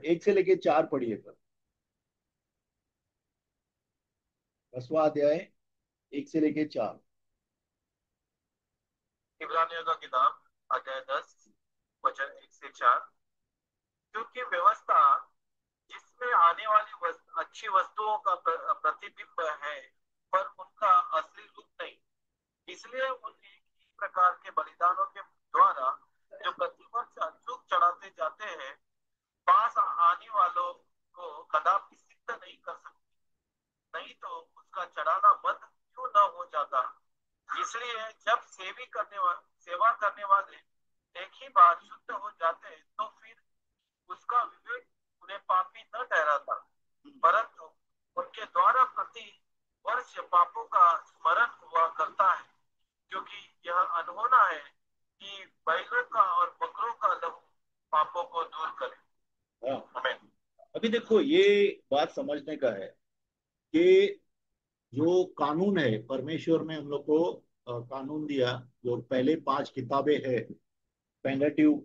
एक से लेके चार पढ़िए सर। 10वां अध्याय, एक से लेके चार। इब्रानियों का किताब अध्याय 10 वचन 1 से 4। क्योंकि व्यवस्था जिसमें आने वाली अच्छी वस्तुओं का प्रतिबिंब है, पर उनका असली रूप नहीं। इसलिए उन एक ही प्रकार के बलिदानों के द्वारा जो प्रतिवर्ष अचूक चढ़ाते जाते हैं, पास आने वालों को कदापि सिद्ध नहीं कर सकते। नहीं तो उसका चढ़ाना बंद क्यों न हो जाता। इसलिए जब सेवा करने वाले एक ही बार शुद्ध हो जाते हैं, तो फिर उसका विवेक उन्हें पापी न ठहराता, परंतु उनके द्वारा प्रति वर्ष पापों का स्मरण हुआ करता है। क्योंकि यह अनहोना है कि बैलों का और बकरों का लहू पापों को दूर करे। हाँ। आमीन। अभी देखो ये बात समझने का है कि जो कानून है, परमेश्वर ने हम लोग को कानून दिया। जो पहले पांच किताबें है, पेंटाट्यूक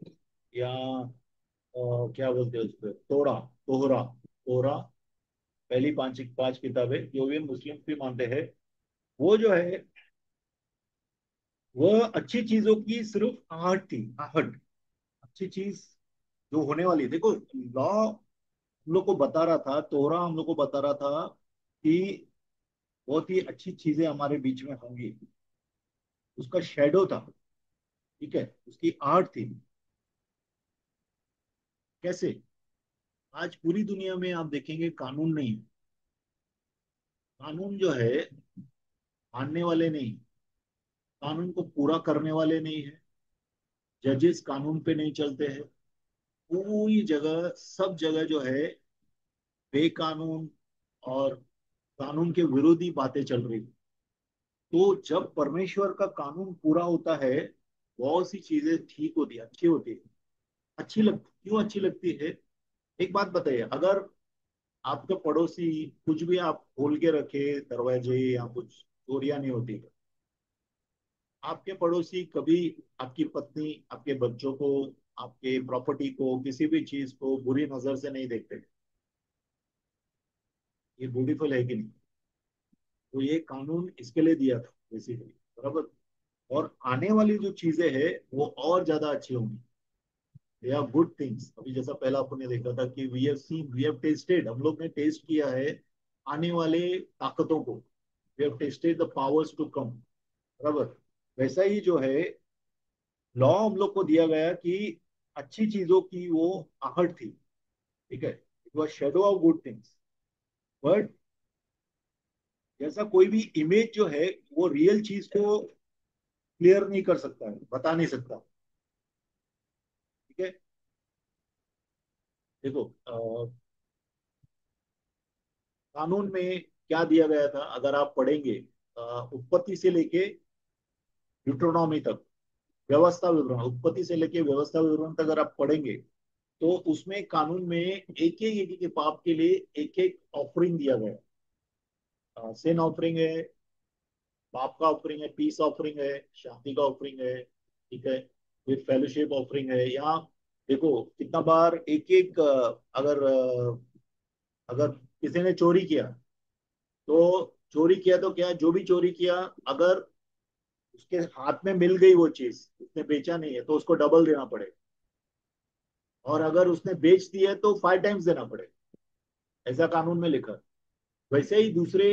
या क्या बोलते हैं उसको, तोरा, तोहरा, तोरा, पहली पांच पांच किताबें जो भी मुस्लिम भी मानते हैं, वो जो है वह अच्छी चीजों की सिर्फ आहट थी, आहट। अच्छी चीज जो होने वाली है। देखो, लॉ हम लोग को बता रहा था, तोरा हम लोग को बता रहा था कि बहुत ही अच्छी चीजें हमारे बीच में होंगी। उसका शेडो था, ठीक है, उसकी आर्ट थी। कैसे? आज पूरी दुनिया में आप देखेंगे कानून नहीं है। कानून जो है मानने वाले नहीं, कानून को पूरा करने वाले नहीं है। जजेस कानून पे नहीं चलते हैं। पूरी जगह, सब जगह जो है बेकानून और कानून के विरोधी बातें चल रही। तो जब परमेश्वर का कानून पूरा होता है, बहुत सी चीजें ठीक होती है, अच्छी होती है। अच्छी लगती, क्यों अच्छी लगती है? एक बात बताइए, अगर आपके पड़ोसी कुछ भी आप खोल के रखे दरवाजे या कुछ चोरियां नहीं होती, आपके पड़ोसी कभी आपकी पत्नी, आपके बच्चों को, आपके प्रॉपर्टी को, किसी भी चीज को बुरी नजर से नहीं देखते। ये ब्यूटीफुल है कि नहीं? तो ये कानून इसके लिए दिया था बेसिकली, बराबर। और आने वाली जो चीजें हैं वो और ज्यादा अच्छी होंगी। They are good things. अभी जैसा पहला आपने देखा था कि we have seen, we have tested, हम लोग ने टेस्ट किया है आने वाले ताकतों को। We have tested the powers to come, बराबर। वैसा ही जो है लॉ हम लोग को दिया गया कि अच्छी चीजों की वो आहट थी, ठीक है। It was shadow of good things. But जैसा कोई भी इमेज जो है वो रियल चीज को क्लियर नहीं कर सकता है, बता नहीं सकता, ठीक है। देखो कानून में क्या दिया गया था, अगर आप पढ़ेंगे उत्पत्ति से लेके ड्यूटरोनॉमी तक, व्यवस्था विवरण, उत्पत्ति से लेके व्यवस्था विवरण तक अगर आप पढ़ेंगे, तो उसमें कानून में एक एक के पाप के लिए एक एक ऑफरिंग दिया गया। सिन ऑफरिंग है, पाप का ऑफरिंग है, पीस ऑफरिंग है, शांति का ऑफरिंग है, ठीक है, फिर फेलोशिप ऑफरिंग है। यहाँ देखो कितना बार एक एक, अगर किसी ने चोरी किया, तो चोरी किया तो क्या, जो भी चोरी किया, अगर उसके हाथ में मिल गई वो चीज, उसने बेचा नहीं है, तो उसको डबल देना पड़ेगा। और अगर उसने बेच दिया है तो 5 टाइम्स देना पड़ेगा। ऐसा कानून में लिखा है। वैसे ही दूसरे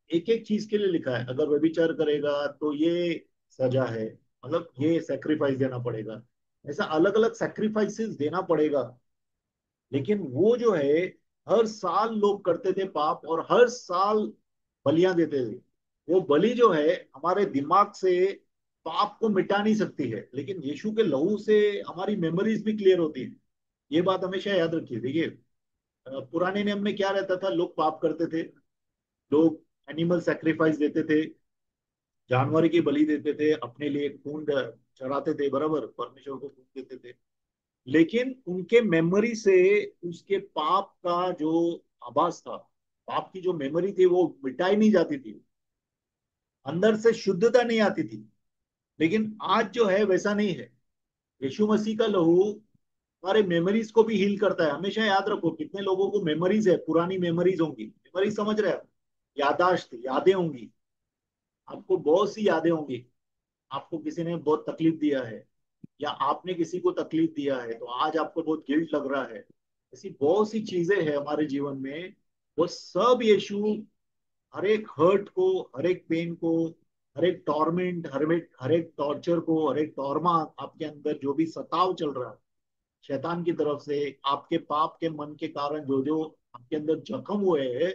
एक एक चीज के लिए लिखा है, अगर व्यभिचार करेगा तो ये सजा है, मतलब ये सेक्रीफाइस देना पड़ेगा। ऐसा अलग अलग सेक्रीफाइसेस देना पड़ेगा। लेकिन वो जो है, हर साल लोग करते थे पाप और हर साल बलियां देते थे। वो बलि जो है हमारे दिमाग से पाप को मिटा नहीं सकती है, लेकिन यीशु के लहू से हमारी मेमोरीज भी क्लियर होती है। ये बात हमेशा याद रखिए। देखिए पुराने नियम में क्या रहता था, लोग पाप करते थे, लोग एनिमल सेक्रीफाइस देते थे, जानवर की बलि देते थे, अपने लिए खून चढ़ाते थे, बराबर, परमेश्वर को खून देते थे। लेकिन उनके मेमोरी से उसके पाप का जो आभास था, पाप की जो मेमोरी थी, वो मिटाई नहीं जाती थी, अंदर से शुद्धता नहीं आती थी। लेकिन आज जो है वैसा नहीं है। यीशु मसीह का लहू हमारे मेमोरीज को भी हील करता है। हमेशा याद रखो, कितने लोगों को मेमोरीज है, पुरानी मेमोरीज होंगी, मेमोरीज समझ रहे हो, यादाश्त, यादें होंगी। आपको बहुत सी यादें होंगी। आपको किसी ने बहुत तकलीफ दिया है, या आपने किसी को तकलीफ दिया है, तो आज आपको बहुत गिल्ट लग रहा है। ऐसी बहुत सी चीजें हैं हमारे जीवन में। वो सब यीशु हर एक हर्ट को, हर एक पेन को, हर एक टॉर्मेंट, हर एक टॉर्चर को, हर एक टॉर्मा, आपके अंदर जो भी सताव चल रहा है शैतान की तरफ से, आपके पाप के मन के कारण जो जो आपके अंदर जख्म हुए हैं,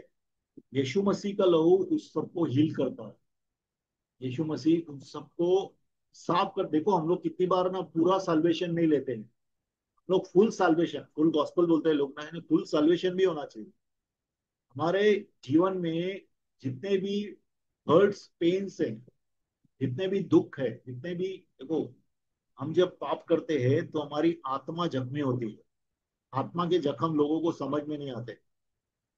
यीशु मसीह का लहू उस सबको हील करता है। यीशु मसीह उन सबको साफ कर। देखो हम लोग कितनी बार ना पूरा साल्वेशन नहीं लेते हैं। लोग फुल साल्वेशन, फुल गॉस्पल बोलते हैं लोग ना, फुल साल्वेशन भी होना चाहिए हमारे जीवन में। जितने भी हर्ट्स, पेन्स हैं, जितने भी दुख है, जितने भी, देखो हम जब पाप करते हैं तो हमारी आत्मा जख्मी होती है। आत्मा के जख्म लोगों को समझ में नहीं आते।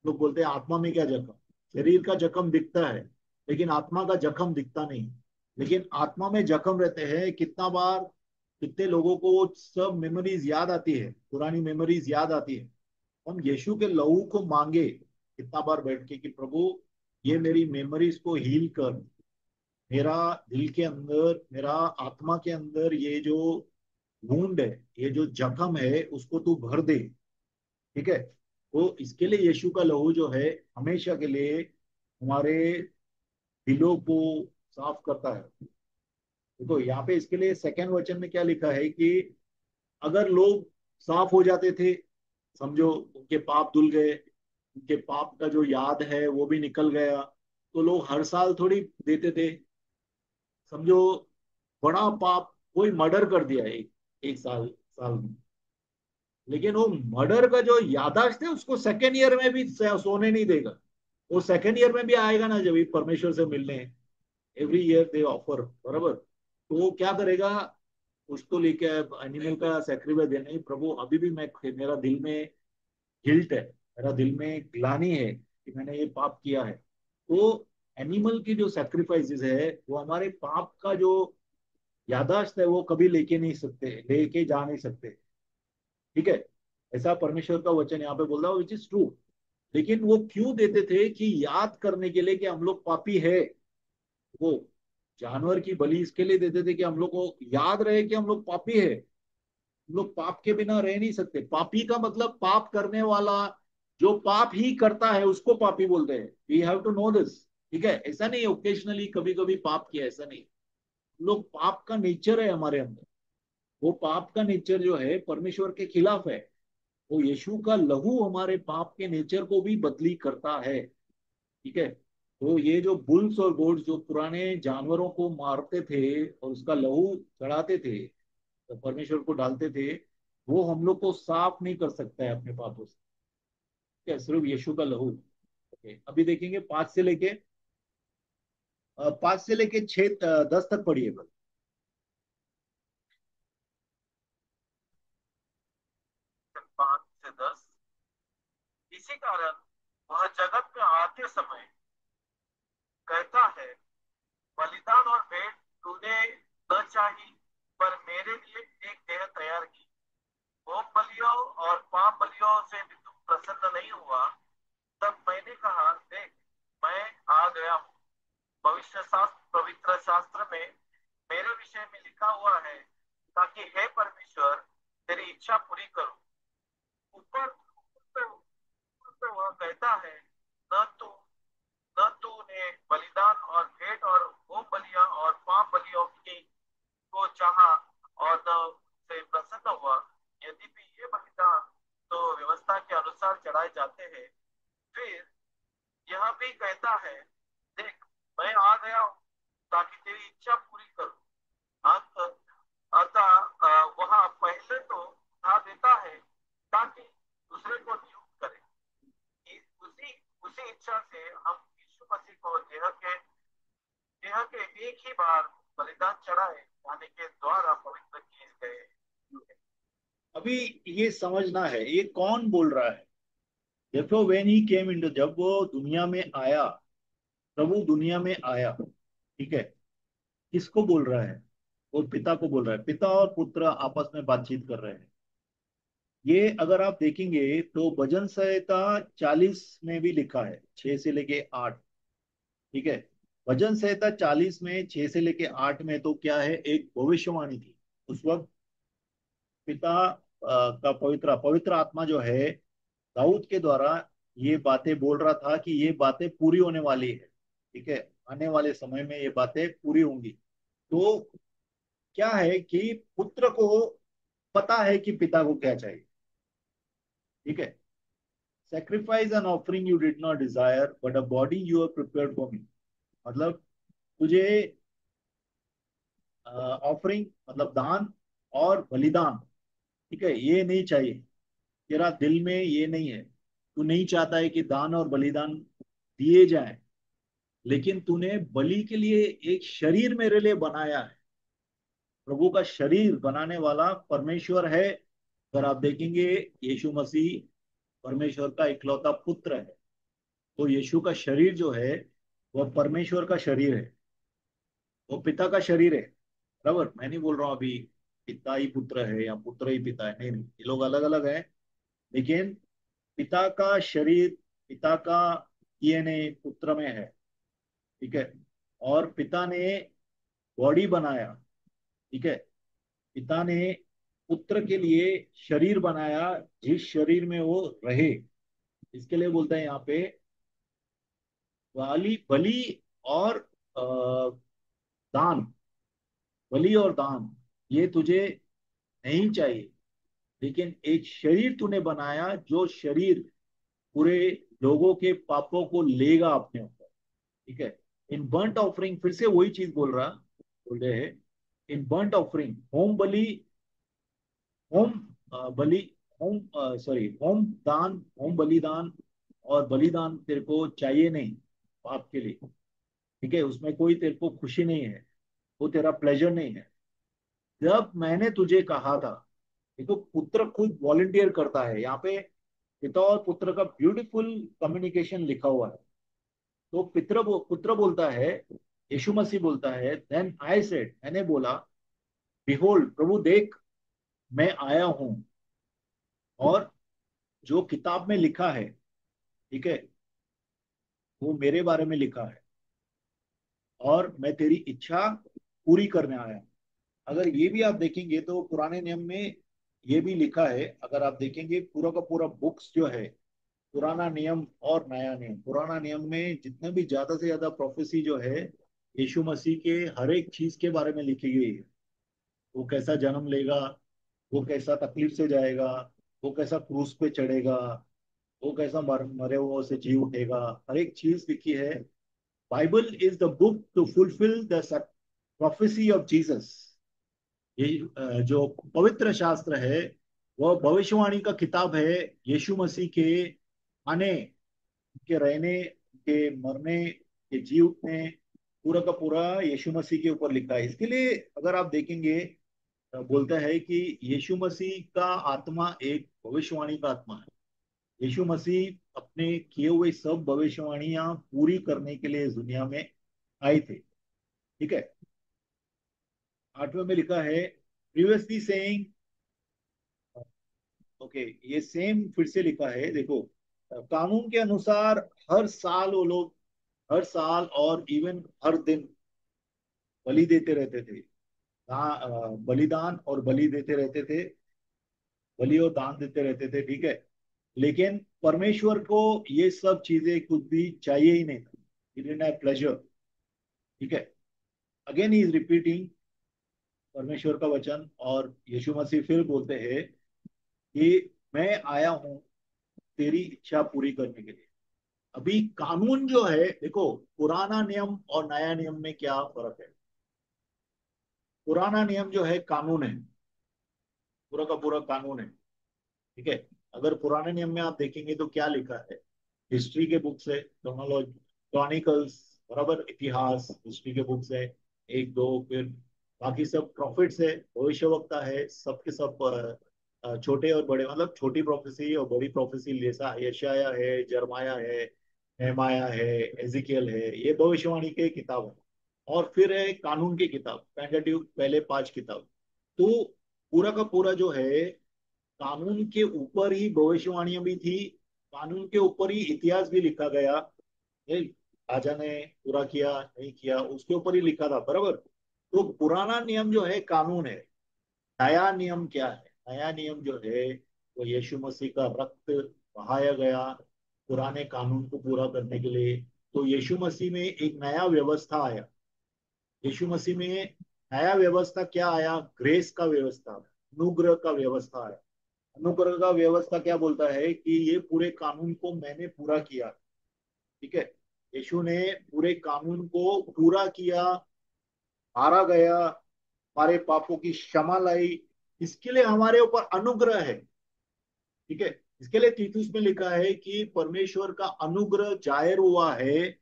लोग बोलते हैं आत्मा में क्या जख्म। शरीर का जख्म दिखता है, लेकिन आत्मा का जख्म दिखता नहीं। लेकिन आत्मा में जख्म रहते हैं। कितना बार, कितने लोगों को वो सब मेमोरीज याद आती है, पुरानी मेमोरीज याद आती है। हम यीशु के लहू को मांगे कितना बार बैठ के कि प्रभु ये मेरी मेमोरीज को हील कर। मेरा दिल के अंदर, मेरा आत्मा के अंदर ये जो वूंड है, ये जो जख्म है, उसको तू भर दे। ठीक है। तो इसके लिए यीशु का लहू जो है हमेशा के लिए हमारे दिलों को साफ करता है। देखो यहाँ पे इसके लिए सेकंड वचन में क्या लिखा है कि अगर लोग साफ हो जाते थे, समझो उनके पाप धुल गए, उनके पाप का जो याद है वो भी निकल गया, तो लोग हर साल थोड़ी देते थे। समझो बड़ा पाप, कोई मर्डर कर दिया एक एक साल साल में, लेकिन वो मर्डर का जो यादाश्त है उसको सेकेंड ईयर में भी सोने नहीं देगा। वो सेकेंड ईयर में भी आएगा ना, जब ये परमेश्वर से मिलने। एवरी ईयर दे ऑफर, बराबर। तो वो क्या करेगा, कुछ तो लेके एनिमल का सेक्रीफाइस देना ही। प्रभु अभी भी मैं, मेरा दिल में गिल्ट है, मेरा दिल में ग्लानि है कि मैंने ये पाप किया है। तो एनिमल की जो सेक्रीफाइसेस है वो हमारे पाप का जो यादाश्त है वो कभी लेके नहीं सकते, लेके जा नहीं सकते। ठीक है। ऐसा परमेश्वर का वचन यहाँ पे बोल रहा है, विच इज ट्रू। लेकिन वो क्यों देते थे कि याद करने के लिए कि हम लोग पापी है। वो जानवर की बलि इसके लिए देते थे कि हम लोग को याद रहे कि हम लोग पापी है। हम लोग पाप के बिना रह नहीं सकते। पापी का मतलब पाप करने वाला, जो पाप ही करता है उसको पापी बोलते हैं। We have to know this. ठीक है। ऐसा नहीं ओकेशनली कभी कभी पाप किया, ऐसा नहीं। हम लोग, पाप का नेचर है हमारे अंदर। वो पाप का नेचर जो है परमेश्वर के खिलाफ है। वो यीशु का लहू हमारे पाप के नेचर को भी बदली करता है। ठीक है। तो ये जो बुल्स और गोड्स जो पुराने जानवरों को मारते थे और उसका लहू चढ़ाते थे, तो परमेश्वर को डालते थे, वो हम लोग को साफ नहीं कर सकता है अपने पापों से। ठीक है, सिर्फ यीशु का लहू। ओके, अभी देखेंगे 5 से लेके 10 तक पढ़िए बस। 5 से 10। इसी कारण वह जगत में आते समय कहता है, बलिदान और भेंट तूने न चाही, पर मेरे लिए एक देह तैयार की। होम बलियों और पाप बलियों से भी तुम प्रसन्न नहीं हुआ। तब मैंने कहा, देख, मैं आ गया हूँ। भविष्य शास्त्र, पवित्र शास्त्र में मेरे विषय में लिखा हुआ है, ताकि हे परमेश्वर, तेरी इच्छा पूरी करूं। ऊपर ऊपर पे वह कहता है, न तू न तूने बलिदान और भेंट और होम बलियां और पाप बलियों की को चाहा, और न से प्रसन्न हुआ। यद्यपि ये बलिदान तो व्यवस्था के अनुसार चढ़ाए जाते हैं। फिर यह भी कहता है, देख, मैं आ गया हूँ, ताकि तेरी इच्छा पूरी करूं। अंत अतः वह पहले तो उठा देता है, ताकि दूसरे को नियुक्त करे। उसी उसी इच्छा से हम यीशु मसीह को देह के एक ही बार बलिदान चढ़ाए जाने के द्वारा पवित्र किए गए। अभी ये समझना है ये कौन बोल रहा है। देखो, वेन ही केम इंटू, जब वो दुनिया में आया, प्रभु दुनिया में आया, ठीक है, किसको बोल रहा है। वो पिता को बोल रहा है। पिता और पुत्र आपस में बातचीत कर रहे हैं। ये अगर आप देखेंगे तो भजन संहिता 40 में भी लिखा है, 6 से लेके 8। ठीक है। भजन संहिता 40 में 6 से लेके 8 में तो क्या है, एक भविष्यवाणी थी। उस वक्त पिता का पवित्र पवित्र आत्मा जो है दाऊद के द्वारा ये बातें बोल रहा था कि ये बातें पूरी होने वाली है। ठीक है। आने वाले समय में ये बातें पूरी होंगी। तो क्या है कि पुत्र को पता है कि पिता को क्या चाहिए। ठीक है। Sacrifice and offering you did not desire but a body you are prepared for me. मतलब तुझे ऑफरिंग मतलब दान और बलिदान, ठीक है, ये नहीं चाहिए। तेरा दिल में ये नहीं है, तू नहीं चाहता है कि दान और बलिदान दिए जाए, लेकिन तूने बलि के लिए एक शरीर मेरे लिए बनाया है। प्रभु का शरीर बनाने वाला परमेश्वर है। अगर आप देखेंगे, यीशु मसीह परमेश्वर का इकलौता पुत्र है। तो यीशु का शरीर जो है वह परमेश्वर का शरीर है, वो पिता का शरीर है। बराबर, मैं नहीं बोल रहा हूँ अभी पिता ही पुत्र है या पुत्र ही पिता है, नहीं नहीं, ये लोग अलग अलग है। लेकिन पिता का शरीर, पिता का डीएनए पुत्र में है। ठीक है। और पिता ने बॉडी बनाया। ठीक है। पिता ने पुत्र के लिए शरीर बनाया, जिस शरीर में वो रहे। इसके लिए बोलते हैं यहाँ पे वाली बलि और दान। बलि और दान ये तुझे नहीं चाहिए, लेकिन एक शरीर तूने बनाया जो शरीर पूरे लोगों के पापों को लेगा अपने ऊपर। ठीक है। इन बर्ंट ऑफरिंग, फिर से वही चीज बोल रहे हैं। इन बर्ंट ऑफरिंग, होम बलि, होम बलि, होम सॉरी होम दान, होम बलिदान और बलिदान तेरे को चाहिए नहीं पाप के लिए। ठीक है। उसमें कोई तेरे को खुशी नहीं है, वो तेरा प्लेजर नहीं है। जब मैंने तुझे कहा था, देखो पुत्र खुद वॉलंटियर करता है यहाँ पे। पिता और पुत्र का ब्यूटीफुल कम्युनिकेशन लिखा हुआ है। तो पुत्र बोलता है, यीशु मसीह बोलता है, देन आई सेड, मैंने बोला, बिहोल्ड प्रभु देख, मैं आया हूं। और जो किताब में लिखा है, ठीक है, वो मेरे बारे में लिखा है और मैं तेरी इच्छा पूरी करने आया हूं। अगर ये भी आप देखेंगे तो पुराने नियम में ये भी लिखा है। अगर आप देखेंगे पूरा का पूरा बुक्स जो है, पुराना नियम और नया नियम, पुराना नियम में जितने भी ज्यादा से ज्यादा प्रोफेसी जो है यीशु मसीह के हर एक चीज के बारे में लिखी गई है। वो कैसा जन्म लेगा, वो कैसा तकलीफ से जाएगा, वो कैसा क्रूस पे चढ़ेगा, वो कैसा मरे हुओं से जी उठेगा, हर एक चीज लिखी है। Bible is the book to fulfil the prophecy of Jesus. ये जो पवित्र शास्त्र है वह भविष्यवाणी का किताब है। यीशु मसीह के आने, के रहने, के मरने, के जी उठने, पूरा का पूरा यीशु मसीह के ऊपर लिखा है। इसके लिए अगर आप देखेंगे, बोलता है कि यीशु मसीह का आत्मा एक भविष्यवाणी का आत्मा है। यीशु मसीह अपने किए हुए सब भविष्यवाणियां पूरी करने के लिए इस दुनिया में आए थे। ठीक है। 8वें में लिखा है, प्रीवियसली सेइंग, ओके, ये सेम फिर से लिखा है, देखो, कानून के अनुसार हर साल वो लोग, हर साल और इवन हर दिन बलि देते रहते थे। बलिदान और बलि देते रहते थे, बलि और दान देते रहते थे। ठीक है। लेकिन परमेश्वर को ये सब चीजें कुछ भी चाहिए ही नहीं था। He didn't have pleasure. ठीक है। अगेन ही इज रिपीटिंग परमेश्वर का वचन, और यीशु मसीह फिर बोलते हैं कि मैं आया हूं तेरी इच्छा पूरी करने के लिए। अभी कानून जो है, देखो, पुराना नियम और नया नियम में क्या फर्क है। पुराना नियम जो है कानून है, पूरा का पूरा कानून है। ठीक है। अगर पुराने नियम में आप देखेंगे तो क्या लिखा है, हिस्ट्री के बुक्स है, क्रॉनिकल्स, बराबर, इतिहास हिस्ट्री के बुक्स है, एक दो, फिर बाकी सब प्रॉफिट्स है, भविष्यवक्ता है, सबके सब छोटे और बड़े, मतलब छोटी प्रोफेसी और बड़ी प्रोफेसी, जैसा यशाया है, जरमाया है, नेहमाया है, एजिकियल है, ये भविष्यवाणी के किताब है। और फिर है कानून की किताब, पेंटाट्यूक, पहले 5 किताब। तो पूरा का पूरा जो है कानून के ऊपर ही भविष्यवाणियां भी थी, कानून के ऊपर ही इतिहास भी लिखा गया। ये राजा ने पूरा किया नहीं किया उसके ऊपर ही लिखा था, बराबर। तो पुराना नियम जो है कानून है। नया नियम क्या है? नया नियम जो है वो यीशु मसीह का रक्त बहाया गया पुराने कानून को पूरा करने के लिए। तो यीशु मसीह में एक नया व्यवस्था आया। यीशु मसीह में नया व्यवस्था क्या आया? ग्रेस का व्यवस्था, अनुग्रह का व्यवस्था आया। अनुग्रह का व्यवस्था क्या बोलता है कि ये पूरे कानून को मैंने पूरा किया। ठीक है, यीशु ने पूरे कानून को पूरा किया, मारा गया, हमारे पापों की क्षमा लाई, इसके लिए हमारे ऊपर अनुग्रह है। ठीक है, इसके लिए तीतुस में लिखा है कि परमेश्वर का अनुग्रह जाहिर हुआ है,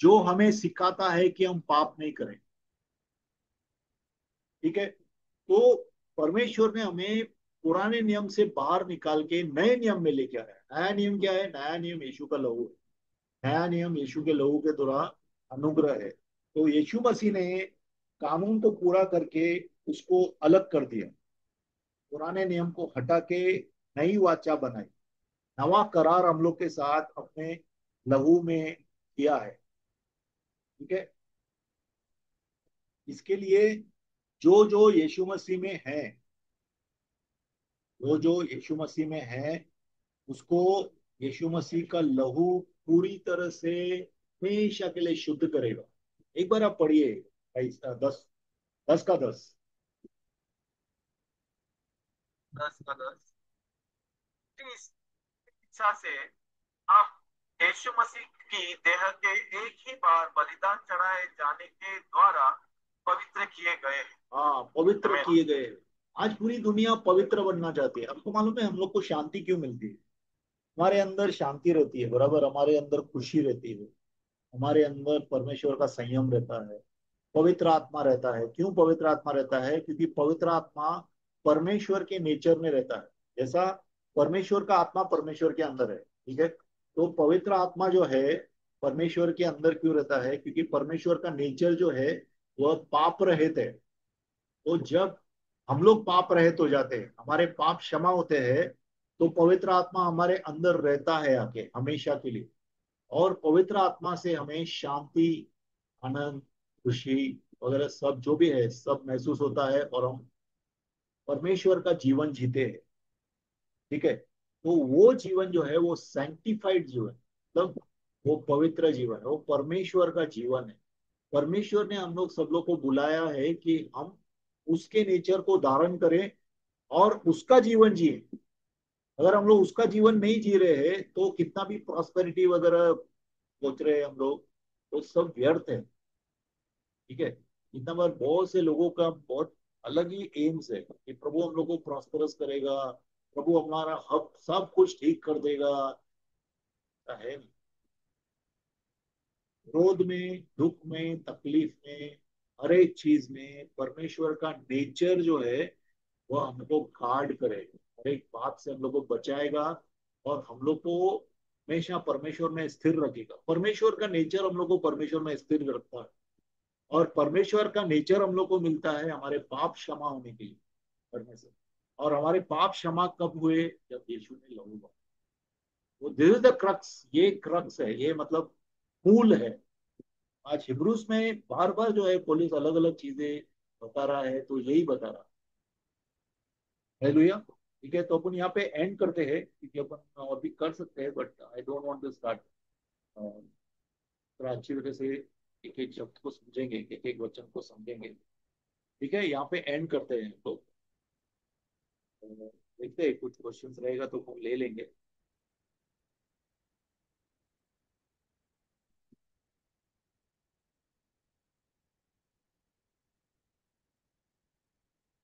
जो हमें सिखाता है कि हम पाप नहीं करें। ठीक है, तो परमेश्वर ने हमें पुराने नियम से बाहर निकाल के नए नियम में लेके आया। नया नियम क्या है? नया नियम यीशु का लहू है। नया नियम यीशु के लहू के द्वारा अनुग्रह है। तो यीशु मसीह ने कानून को पूरा करके उसको अलग कर दिया, पुराने नियम को हटा के नई वाचा बनाई, नवा करार हम लोग के साथ अपने लहू में किया है। ठीक है, इसके लिए जो जो यीशु मसीह में है, जो जो यीशु मसीह में है, उसको यीशु मसीह का लहू पूरी तरह से हमेशा के लिए शुद्ध करेगा। एक बार आप पढ़िए भाई, 10 10 का 10। 10 का 10। इस इच्छा से हम यीशु मसीह की देह के एक ही बार बलिदान चढ़ाए जाने के द्वारा पवित्र किए गए हैं। हाँ, पवित्र हमें किए गए। आज पूरी दुनिया पवित्र बनना चाहती है। आपको मालूम है हम लोग को शांति क्यों मिलती है? हमारे अंदर शांति रहती है, बराबर, हमारे अंदर खुशी रहती है, हमारे अंदर परमेश्वर का संयम रहता है, पवित्र आत्मा रहता है। क्यों पवित्र आत्मा रहता है? क्योंकि पवित्र आत्मा परमेश्वर के नेचर में रहता है। जैसा परमेश्वर का आत्मा परमेश्वर के अंदर है। ठीक है, तो पवित्र आत्मा जो है परमेश्वर के अंदर क्यों रहता है? क्योंकि परमेश्वर का नेचर जो है वह पाप रहित है। तो जब हम लोग पाप रहित हो जाते हैं, हमारे पाप क्षमा होते हैं, तो पवित्र आत्मा हमारे अंदर रहता है आके हमेशा के लिए। और पवित्र आत्मा से हमें शांति, आनंद, खुशी वगैरह सब जो भी है सब महसूस होता है, और हम परमेश्वर का जीवन जीते हैं। ठीक है, तो वो जीवन जो है वो सैंक्टिफाइड जीवन, मतलब वो पवित्र जीवन है, वो परमेश्वर का जीवन है। परमेश्वर ने हम लोग सब लोग को बुलाया है कि हम उसके नेचर को धारण करें और उसका जीवन जिए। अगर हम लोग उसका जीवन नहीं जी रहे हैं तो कितना भी प्रॉस्पेरिटी वगैरह सोच रहे हैं हम लोग, वो सब व्यर्थ है। ठीक है, इतना बार बहुत से लोगों का बहुत अलग ही एम्स है कि प्रभु हम लोग को प्रॉस्परस करेगा, प्रभु हमारा हक सब कुछ ठीक कर देगा। ऐसा है नहीं। क्रोध में, दुख में, तकलीफ में, हर एक चीज में परमेश्वर का नेचर जो है वह हमको गार्ड करेगा, हर एक बात से हम लोग को बचाएगा, और हम लोग को हमेशा परमेश्वर में स्थिर रखेगा। परमेश्वर का नेचर हम लोग को परमेश्वर में स्थिर रखता है। और परमेश्वर का नेचर हम लोग को मिलता है हमारे पाप क्षमा होने के लिए करने से। और हमारे पाप क्षमा कब हुए? जब यीशु ने लहू बहाया। वो दिस इज द क्रक्स, ये क्रक्स है, ये मतलब मूल है। आज हिब्रूस में बार बार जो है पुलिस अलग अलग चीजें बता रहा है, तो यही बता रहा है। हालेलुया। ठीक है, तो अपन यहाँ पे एंड करते हैं, क्योंकि अपन और भी कर सकते हैं, but I don't want to start. थोड़ा अच्छी तरह से एक एक शब्द को समझेंगे, एक एक वचन को समझेंगे। ठीक है, यहाँ पे एंड करते हैं। तो देखते हैं, कुछ क्वेश्चंस रहेगा तो हम ले लेंगे।